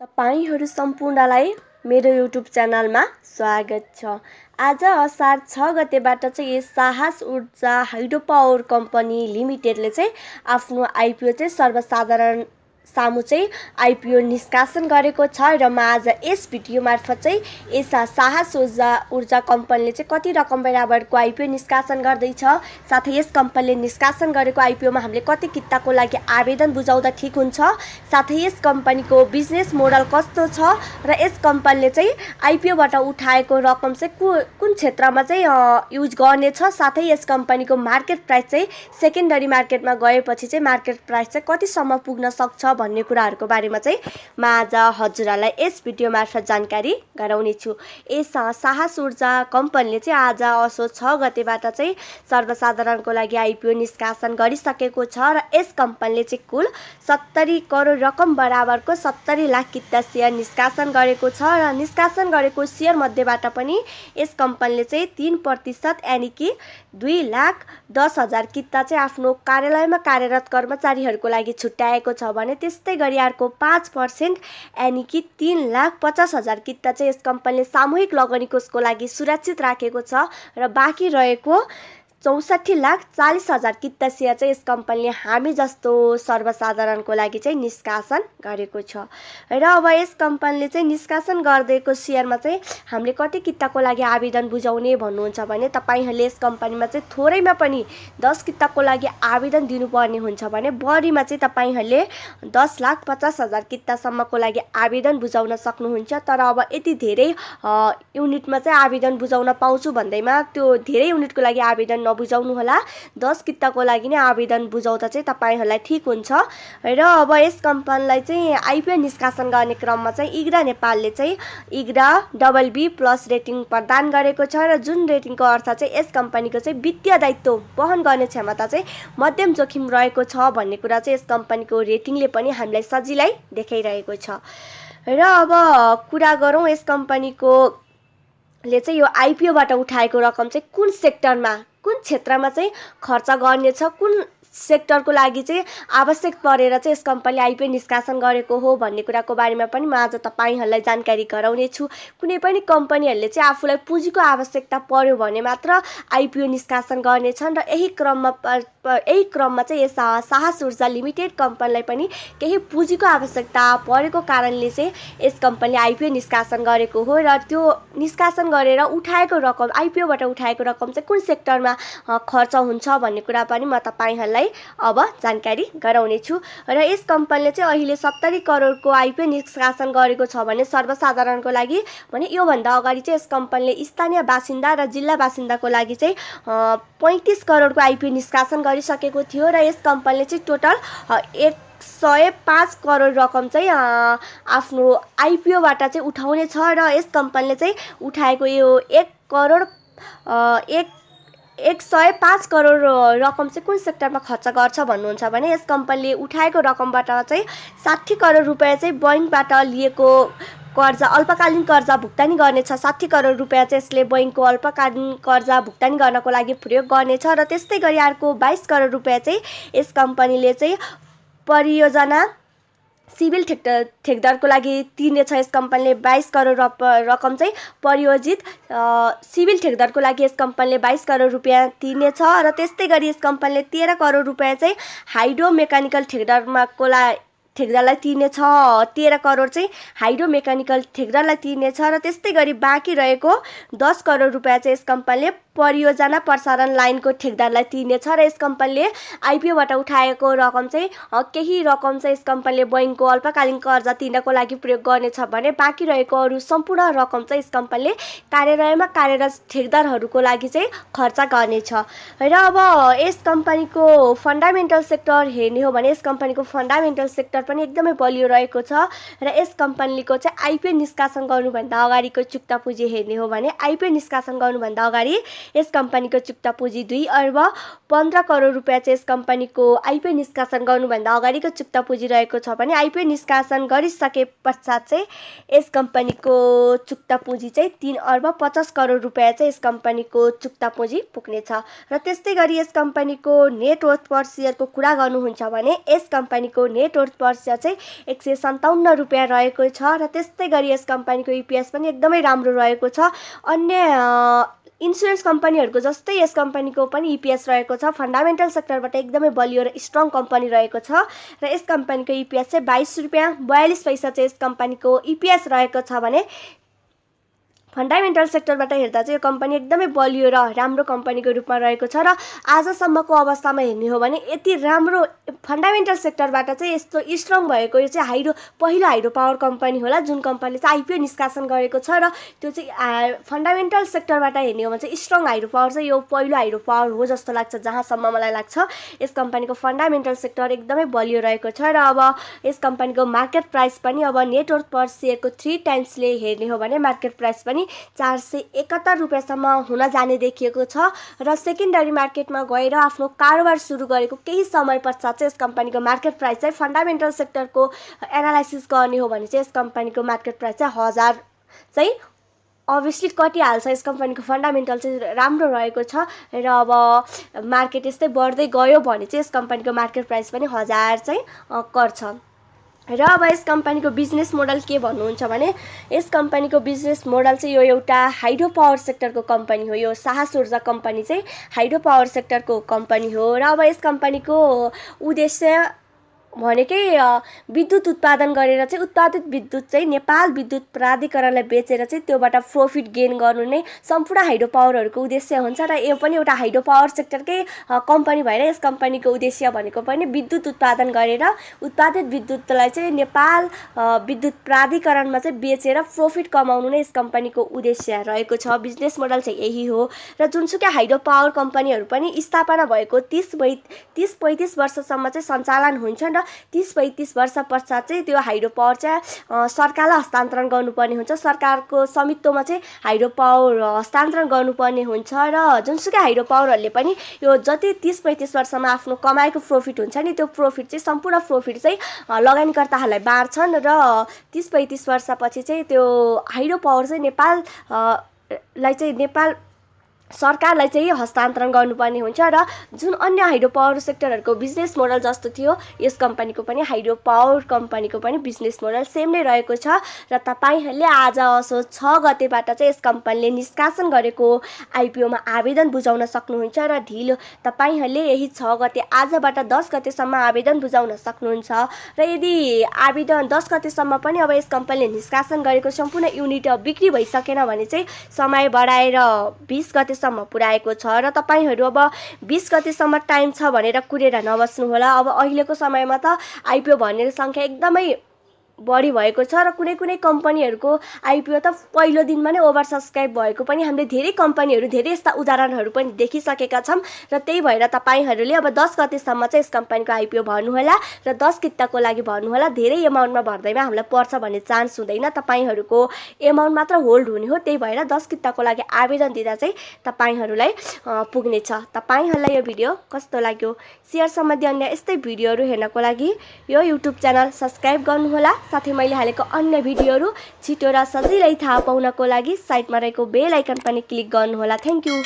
तपाईहरू सम्पूर्णलाई मेरो युट्युब च्यानलमा स्वागत छ। आज असार 6 गतेबाट चाहिँ यस साहस ऊर्जा हाइड्रो पावर कम्पनी लिमिटेडले चाहिँ आफ्नो आइपिओ चाहिँ सर्वसाधारण सामु चाहिँ आइपिओ निष्कासन गरेको छ र म आज यस भिडियो मार्फत चाहिँ यस साहस ऊर्जा कम्पनीले चाहिँ कति रकम बराबरको आइपिओ निष्कासन गर्दैछ, साथै यस कम्पनीले निष्कासन गरेको आइपिओमा हामीले कति किताको लागि आवेदन बुझाउँदा ठिक हुन्छ, साथै यस कम्पनीको बिजनेस मोडल कस्तो छ र यस कम्पनीले चाहिँ आइपिओबाट उठाएको रकम चाहिँ कुन क्षेत्रमा चाहिँ युज गर्नेछ, साथै यस कम्पनीको मार्केट प्राइस चाहिँ सेकेन्डरी मार्केटमा गएपछि चाहिँ मार्केट प्राइस चाहिँ कतिसम्म पुग्न सक्छ भन्ने कुराहरुको बारेमा चाहिँ म आज हजुरहरुलाई यस भिडियो मार्फत जानकारी गराउने छु। यस साहस ऊर्जा कम्पनीले चाहिँ आज असो 6 गतेबाट चाहिँ सर्वसाधारणको लागि आइपिओ निष्कासन गरिसकेको छ र यस कम्पनीले चाहिँ कुल 70 करोड रकम बराबरको 70 लाख किता शेयर निष्कासन गरेको छ र निष्कासन गरेको शेयर मध्येबाट पनि यस कम्पनीले चाहिँ 3% यानी कि 2,10,000 किता चाहिँ आफ्नो कार्यालयमा कार्यरत कर्मचारीहरूको लागि छुट्याएको छ भने त्यस्तै गरी अर्को 5% यानी कि 3,50,000 किता चाहिँ यस कम्पनीले सामूहिक लगानी कोषको लागि सुरक्षित राखेको छ र बाँकी रहेको 64,40,000 किता शेयर चाहिँ यस कम्पनीले हामी जस्तो सर्वसाधारणको लागि चाहिँ निष्कासन गरेको छ। र अब यस कम्पनीले चाहिँ निष्कासन गर्दैको शेयरमा चाहिँ हामीले कति किताको लागि आवेदन बुझाउने भन्नुहुन्छ भने तपाईहरुले यस कम्पनीमा चाहिँ थोरैमा पनि 10 किताको लागि आवेदन दिनुपर्ने हुन्छ भने बढीमा चाहिँ तपाईहरुले 10,50,000 कितासम्मको लागि आवेदन बुझाउन सक्नुहुन्छ। तर अब यति धेरै युनिटमा चाहिँ आवेदन बुझाउन पाउँछु भन्दैमा त्यो धेरै युनिटको लागि आवेदन नबुझाउनु होला, 10 किताको लागि नै आवेदन बुझाउँदा चाहिँ तपाईहरुलाई ठीक हुन्छ। र अब यस कम्पनीलाई चाहिँ आइपिओ निष्कासन गर्ने क्रममा चाहिँ इग्रा नेपालले चाहिँ इग्रा BB+ रेटिङ प्रदान गरेको छ र जुन रेटिङको अर्थ चाहिँ यस कम्पनीको चाहिँ वित्तीय दायित्व वहन गर्ने क्षमता चाहिँ मध्यम जोखिम रहेको छ भन्ने कुरा चाहिँ यस कम्पनीको रेटिङले पनि हामीलाई सजिलै देखाइरहेको छ। र अब कुरा गरौँ यस कम्पनीको ले चाहिँ यो आइपिओबाट उठाएको रकम चाहिँ कुन सेक्टरमा कुन क्षेत्रमा चाहिँ खर्च गर्नेछ, कुन सेक्टरको लागि चाहिँ आवश्यक परेर चाहिँ यस कम्पनीले आइपिओ निष्कासन गरेको हो भन्ने कुराको बारेमा पनि म आज तपाईहरुलाई जानकारी गराउने छु। कुनै पनि कम्पनीहरुले चाहिँ आफूलाई पुँजीको आवश्यकता पर्यो भने मात्र आइपिओ निष्कासन गर्नेछन् र यही क्रममा चाहिँ यस साहस ऊर्जा लिमिटेड कम्पनीलाई पनि केही पुँजीको आवश्यकता परेको कारणले चाहिँ यस कम्पनीले आइपिओ निष्कासन गरेको हो र त्यो निष्कासन गरेर उठाएको रकम आइपिओबाट उठाएको रकम चाहिँ कुन सेक्टरमा खर्च हुन्छ भन्ने कुरा पनि म तपाईहरुलाई अब जानकारी गराउने छु। र यस कम्पनीले चाहिँ अहिले 70 करोडको आइपिओ निष्कासन गरेको छ भने सर्वसाधारणको लागि भने यो भन्दा अगाडि चाहिँ यस कम्पनीले स्थानीय बासिन्दा र जिल्ला बासिन्दाको लागि चाहिँ 35 करोडको आइपिओ निष्कासन गरिसकेको थियो र यस कम्पनीले चाहिँ टोटल 105 करोड रकम चाहिँ आफ्नो आइपिओबाट चाहिँ उठाउने छ र यस कम्पनीले चाहिँ उठाएको यो 105 करोड रकम चाहिँ कुन सेक्टरमा खर्च गर्छ भन्नुहुन्छ भने यस कम्पनीले उठाएको रकमबाट चाहिँ 60 करोड रुपैयाँ चाहिँ बैंकबाट लिएको कर्जा अल्पकालीन कर्जा भुक्तानी गर्नेछ। 60 करोड रुपैयाँ चाहिँ यसले बैंकको अल्पकालीन कर्जा भुक्तानी गर्नको लागि प्रयोग गर्नेछ र त्यस्तै गरी अर्को 22 करोड रुपैयाँ चाहिँ यस कम्पनीले चाहिँ परियोजना सिभिल ठेकदारको लागि तिर्नेछ। यस कम्पनीले 22 करोड रकम चाहिँ परियोजित सिभिल ठेकदारको लागि यस कम्पनीले 22 करोड रुपैयाँ तिर्नेछ र त्यस्तै गरी यस कम्पनीले 13 करोड रुपैयाँ चाहिँ हाइड्रो मेकानिकल ठेकदारलाई तिर्नेछ। 13 करोड चाहिँ हाइड्रो मेकानिकल ठेकदारलाई तिर्नेछ र त्यस्तै गरी बाँकी रहेको 10 करोड रुपैयाँ चाहिँ यस कम्पनीले परियोजना प्रसारण लाइनको ठेकदारलाई तिर्नेछ र यस कम्पनीले आइपिओबाट उठाएको रकम चाहिँ केही रकम चाहिँ यस कम्पनीले बैंकको अल्पकालीन कर्जा तिर्नको लागि प्रयोग गर्नेछ भने बाँकी रहेको अरु सम्पूर्ण रकम चाहिँ यस कम्पनीले कार्यालयमा कार्यरत ठेकदारहरूको लागि चाहिँ खर्च गर्नेछ। र अब यस कम्पनीको फन्डामेन्टल सेक्टर हेर्ने हो भने यस कम्पनीको फन्डामेन्टल सेक्टर पनि एकदमै बलियो रहेको छ र यस कम्पनीको चाहिँ आइपिओ निष्कासन गर्नुभन्दा अगाडिको चुक्ता पुँजी हेर्ने हो भने आइपिओ निष्कासन गर्नुभन्दा अगाडि यस कम्पनीको चुक्ता पुँजी 2 अर्ब 15 करोड रुपैयाँ चाहिँ यस कम्पनीको आइपिओ निष्कासन गर्नुभन्दा अगाडिको चुक्ता पुँजी रहेको छ भने आइपिओ निष्कासन गरिसके पश्चात चाहिँ यस कम्पनीको चुक्ता पुँजी चाहिँ 3 अर्ब 50 करोड रुपैयाँ चाहिँ यस कम्पनीको चुक्ता पुँजी पुग्नेछ। र त्यस्तै गरी यस कम्पनीको नेट वर्थ पर शेयरको कुरा गर्नुहुन्छ भने यस कम्पनीको नेट वर्थ पर वर्ष चाहिँ 157 रुपियाँ रहेको छ र त्यस्तै गरी यस कम्पनीको EPS पनि एकदमै राम्रो रहेको छ। अन्य इन्सुरेन्स कम्पनीहरूको जस्तै यस कम्पनीको पनि EPS रहेको छ। फन्डामेन्टल सेक्टरबाट एकदमै बलियो र स्ट्रङ कम्पनी रहेको छ र यस कम्पनीको EPS चाहिँ 22 रुपियाँ 42 पैसा चाहिँ यस कम्पनीको EPS रहेको छ भने फन्डामेन्टल सेक्टरबाट हेर्दा चाहिँ यो कम्पनी एकदमै बलियो र राम्रो कम्पनीको रूपमा रहेको छ र आजसम्मको अवस्थामा हेर्ने हो भने यति राम्रो फन्डामेन्टल सेक्टरबाट चाहिँ यस्तो स्ट्रङ भएको यो चाहिँ पहिलो हाइड्रो पावर कम्पनी होला जुन कम्पनीले चाहिँ IPO निष्कासन गरेको छ र त्यो चाहिँ फन्डामेन्टल सेक्टरबाट हेर्ने हो भने चाहिँ स्ट्रङ हाइड्रो पावर चाहिँ यो पहिलो हाइड्रो पावर हो जस्तो लाग्छ जहाँसम्म मलाई लाग्छ। यस कम्पनीको फन्डामेन्टल सेक्टर एकदमै बलियो रहेको छ र अब यस कम्पनीको मार्केट प्राइस पनि अब नेटवर्थ पर सेयरको 3 टाइम्सले हेर्ने हो भने मार्केट प्राइस पनि 471 रुपियाँसम्म हुन जाने देखिएको छ र सेकेन्डरी मार्केटमा गएर आफ्नो कारोबार सुरु गरेको केही समय पश्चात चाहिँ यस कम्पनीको मार्केट प्राइस चाहिँ फन्डामेन्टल सेक्टरको एनालाइसिस गर्ने हो भने चाहिँ यस कम्पनीको मार्केट प्राइस चाहिँ 1000 चाहिँ अभियसली कटिहाल्छ। यस कम्पनीको फन्डामेन्टल चाहिँ राम्रो रहेको छ र अब मार्केट यस्तै बढ्दै गयो भने चाहिँ यस कम्पनीको मार्केट प्राइस पनि 1000 चाहिँ गर्छ र अब यस कम्पनीको बिजनेस मोडल के भन्नुहुन्छ भने यस कम्पनीको बिजनेस मोडल चाहिँ यो एउटा हाइड्रो पावर सेक्टरको कम्पनी हो। यो साहस ऊर्जा कम्पनी चाहिँ हाइड्रो पावर सेक्टरको कम्पनी हो र अब यस कम्पनीको उद्देश्य भनेकै विद्युत उत्पादन गरेर चाहिँ उत्पादित विद्युत चाहिँ नेपाल विद्युत प्राधिकरणलाई बेचेर चाहिँ त्योबाट प्रॉफिट गेन गर्नु नै सम्पूर्ण हाइड्रो पावरहरूको उद्देश्य हुन्छ र यो पनि एउटा हाइड्रो पावर सेक्टरकै कम्पनी भएर यस कम्पनीको उद्देश्य भनेको पनि विद्युत उत्पादन गरेर उत्पादित विद्युतलाई चाहिँ नेपाल विद्युत प्राधिकरणमा चाहिँ बेचेर प्रॉफिट कमाउनु नै यस कम्पनीको उद्देश्य रहेको छ। बिजनेस मोडल चाहिँ यही हो र जुनसुकै हाइड्रो पावर कम्पनीहरू पनि स्थापना भएको 30-35 वर्षसम्म चाहिँ सञ्चालन हुन्छ र 30-35 वर्ष पश्चात चाहिँ त्यो हाइड्रो पावर चाहिँ सरकारलाई हस्तान्तरण गर्नुपर्ने हुन्छ। सरकारको स्वामित्वमा चाहिँ हाइड्रो पावर हस्तान्तरण गर्नुपर्ने हुन्छ र जुनसुकै हाइड्रो पावरहरूले पनि यो जति 30-35 वर्षमा आफ्नो कमाएको प्रॉफिट हुन्छ नि त्यो प्रॉफिट चाहिँ सम्पूर्ण प्रॉफिट चाहिँ लगानीकर्ताहरूलाई बाँड्छन् र 30-35 वर्षपछि चाहिँ त्यो हाइड्रो पावर चाहिँ नेपाल सरकारलाई चाहिँ हस्तान्तरण गर्नुपर्ने हुन्छ र जुन अन्य हाइड्रो पावर सेक्टरहरूको बिजनेस मोडल जस्तो थियो यस कम्पनीको पनि हाइड्रो पावर कम्पनीको पनि बिजनेस मोडल सेम नै रहेको छ र तपाईहरूले आज असोज 6 गतेबाट चाहिँ यस कम्पनीले निष्कासन गरेको IPO मा आवेदन बुझाउन सक्नुहुन्छ र ढिलो तपाईहरूले यही 6 गते आजबाट 10 गतेसम्म आवेदन बुझाउन सक्नुहुन्छ र यदि आवेदन 10 गतेसम्म पनि अब यस कम्पनीले निष्कासन गरेको सम्पूर्ण युनिट बिक्री भइसकेन भने चाहिँ समय बढाएर 20 गते सम्म पुर्याएको छ र तपाईहरू अब 20 गतेसम्म टाइम छ भनेर कुरेर नबस्नु होला। अब अहिलेको समयमा त IPO भन्ने संख्या एकदमै बढी भएको छ र कुनै कम्पनीहरूको IPO त पहिलो दिनमा नै ओभर सब्स्क्राइब भएको पनि हामीले धेरै कम्पनीहरू धेरै यस्ता उदाहरणहरू पनि देखिसकेका छौं र त्यही भएर तपाईहरूले अब 10 गतेसम्म चाहिँ यस कम्पनीको IPO भर्नु होला र 10 किताको लागि भर्नु होला। धेरै एमाउन्टमा भर्दैमा हामीलाई पर्छ भन्ने चान्स हुँदैन, तपाईहरूको एमाउन्ट मात्र होल्ड हुने हो। त्यही भएर 10 किताको लागि आवेदन दिँदा चाहिँ तपाईहरूलाई पुग्नेछ। तपाईहरूलाई यो भिडियो कस्तो लाग्यो शेयर सम्बन्धी अन्य यस्तै भिडियोहरू हेर्नको लागि यो युट्युब च्यानल सब्स्क्राइब गर्नु होला। साथै मैले हालेको अन्य भिडियोहरू छिटो र सजिलै थाहा पाउनको लागि साइडमा रहेको बेल आइकन पनि क्लिक गर्नु होला। Thank you.